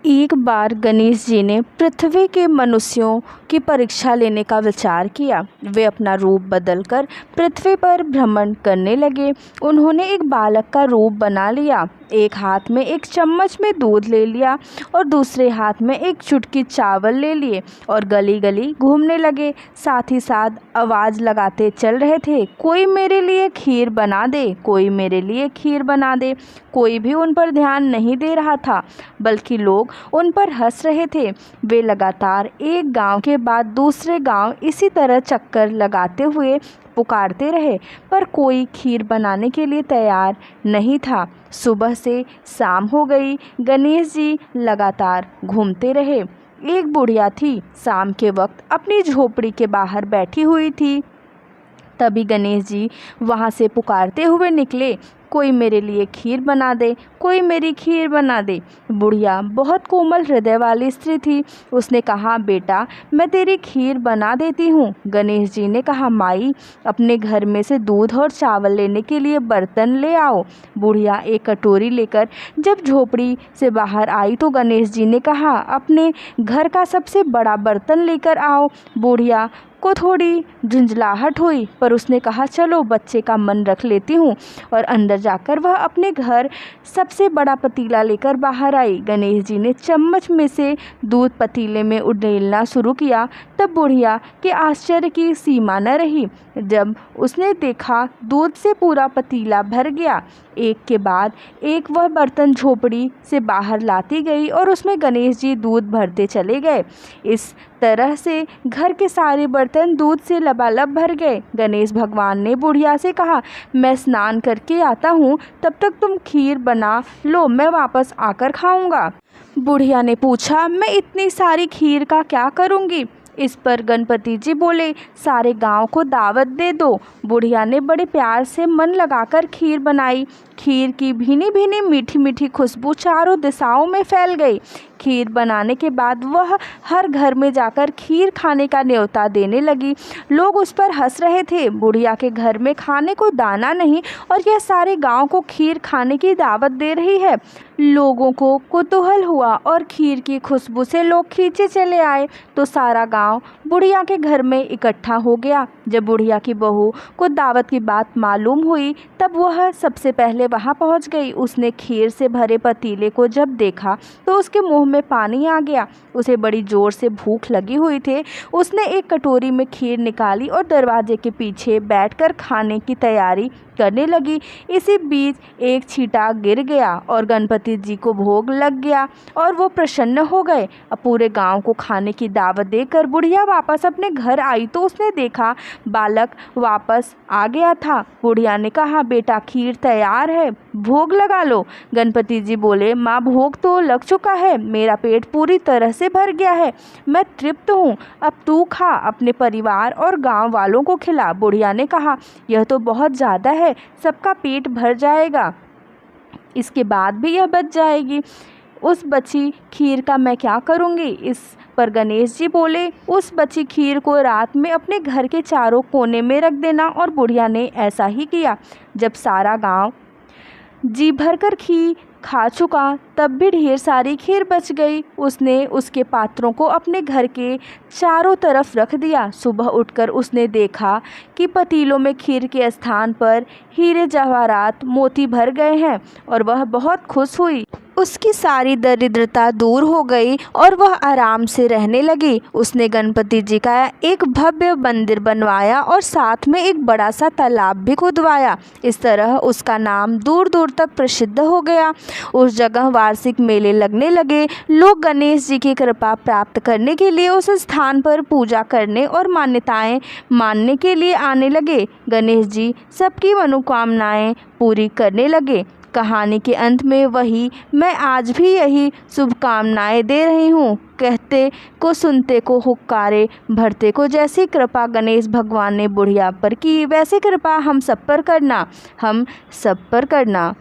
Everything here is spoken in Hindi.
एक बार गणेश जी ने पृथ्वी के मनुष्यों की परीक्षा लेने का विचार किया। वे अपना रूप बदलकर पृथ्वी पर भ्रमण करने लगे। उन्होंने एक बालक का रूप बना लिया। एक हाथ में एक चम्मच में दूध ले लिया और दूसरे हाथ में एक चुटकी चावल ले लिए और गली गली घूमने लगे। साथ ही साथ आवाज़ लगाते चल रहे थे, कोई मेरे लिए खीर बना दे, कोई मेरे लिए खीर बना दे। कोई भी उन पर ध्यान नहीं दे रहा था, बल्कि लोग उन पर हंस रहे थे। वे लगातार एक गांव के बाद दूसरे गांव इसी तरह चक्कर लगाते हुए पुकारते रहे, पर कोई खीर बनाने के लिए तैयार नहीं था। सुबह से शाम हो गई, गणेश जी लगातार घूमते रहे। एक बुढ़िया थी, शाम के वक्त अपनी झोपड़ी के बाहर बैठी हुई थी। तभी गणेश जी वहाँ से पुकारते हुए निकले, कोई मेरे लिए खीर बना दे, कोई मेरी खीर बना दे। बुढ़िया बहुत कोमल हृदय वाली स्त्री थी। उसने कहा, बेटा मैं तेरी खीर बना देती हूँ। गणेश जी ने कहा, माई अपने घर में से दूध और चावल लेने के लिए बर्तन ले आओ। बुढ़िया एक कटोरी लेकर जब झोपड़ी से बाहर आई तो गणेश जी ने कहा, अपने घर का सबसे बड़ा बर्तन लेकर आओ। बुढ़िया को थोड़ी झुंझलाहट हुई, पर उसने कहा, चलो बच्चे का मन रख लेती हूँ, और अंदर जाकर वह अपने घर सबसे बड़ा पतीला लेकर बाहर आई। गणेश जी ने चम्मच में से दूध पतीले में उड़ेलना शुरू किया। तब बुढ़िया के आश्चर्य की सीमा न रही जब उसने देखा दूध से पूरा पतीला भर गया। एक के बाद एक वह बर्तन झोपड़ी से बाहर लाती गई और उसमें गणेश जी दूध भरते चले गए। इस तरह से घर के सारे बर्तन दूध से लबालब भर गए। गणेश भगवान ने बुढ़िया से कहा, मैं स्नान करके आता हूँ, तब तक तुम खीर बना लो, मैं वापस आकर खाऊंगा। बुढ़िया ने पूछा, मैं इतनी सारी खीर का क्या करूँगी? इस पर गणपति जी बोले, सारे गांव को दावत दे दो। बुढ़िया ने बड़े प्यार से मन लगाकर खीर बनाई। खीर की भीनी भीनी मीठी मीठी खुशबू चारों दिशाओं में फैल गई। खीर बनाने के बाद वह हर घर में जाकर खीर खाने का न्योता देने लगी। लोग उस पर हंस रहे थे। बुढ़िया के घर में खाने को दाना नहीं और यह सारे गांव को खीर खाने की दावत दे रही है। लोगों को कुतूहल हुआ और खीर की खुशबू से लोग खींचे चले आए तो सारा गांव बुढ़िया के घर में इकट्ठा हो गया। जब बुढ़िया की बहू को दावत की बात मालूम हुई तब वह सबसे पहले वहां पहुंच गई। उसने खीर से भरे पतीले को जब देखा तो उसके मुंह में पानी आ गया। उसे बड़ी जोर से भूख लगी हुई थी। उसने एक कटोरी में खीर निकाली और दरवाजे के पीछे बैठकर खाने की तैयारी करने लगी। इसी बीच एक छींटा गिर गया और गणपति जी को भोग लग गया और वो प्रसन्न हो गए। अब पूरे गांव को खाने की दावत देकर बुढ़िया वापस अपने घर आई तो उसने देखा बालक वापस आ गया था। बुढ़िया ने कहा, बेटा खीर तैयार है, भोग लगा लो। गणपति जी बोले, माँ भोग तो लग चुका है, मेरा पेट पूरी तरह से भर गया है, मैं तृप्त हूँ, अब तू खा, अपने परिवार और गांव वालों को खिला। बुढ़िया ने कहा, यह तो बहुत ज़्यादा है, सबका पेट भर जाएगा, इसके बाद भी यह बच जाएगी, उस बची खीर का मैं क्या करूँगी? इस पर गणेश जी बोले, उस बची खीर को रात में अपने घर के चारों कोने में रख देना। और बुढ़िया ने ऐसा ही किया। जब सारा गांव जी भरकर खीर खा चुका तब भी ढेर सारी खीर बच गई। उसने उसके पात्रों को अपने घर के चारों तरफ रख दिया। सुबह उठकर उसने देखा कि पतीलों में खीर के स्थान पर हीरे जवाहरात मोती भर गए हैं और वह बहुत खुश हुई। उसकी सारी दरिद्रता दूर हो गई और वह आराम से रहने लगी। उसने गणपति जी का एक भव्य मंदिर बनवाया और साथ में एक बड़ा सा तालाब भी खुदवाया। इस तरह उसका नाम दूर दूर तक प्रसिद्ध हो गया। उस जगह वार्षिक मेले लगने लगे। लोग गणेश जी की कृपा प्राप्त करने के लिए उस स्थान पर पूजा करने और मान्यताएं मानने के लिए आने लगे। गणेश जी सबकी मनोकामनाएं पूरी करने लगे। कहानी के अंत में वही मैं आज भी यही शुभकामनाएं दे रही हूँ। कहते को सुनते को हुक्कारे भरते को। जैसी कृपा गणेश भगवान ने बुढ़िया पर की वैसी कृपा हम सब पर करना, हम सब पर करना।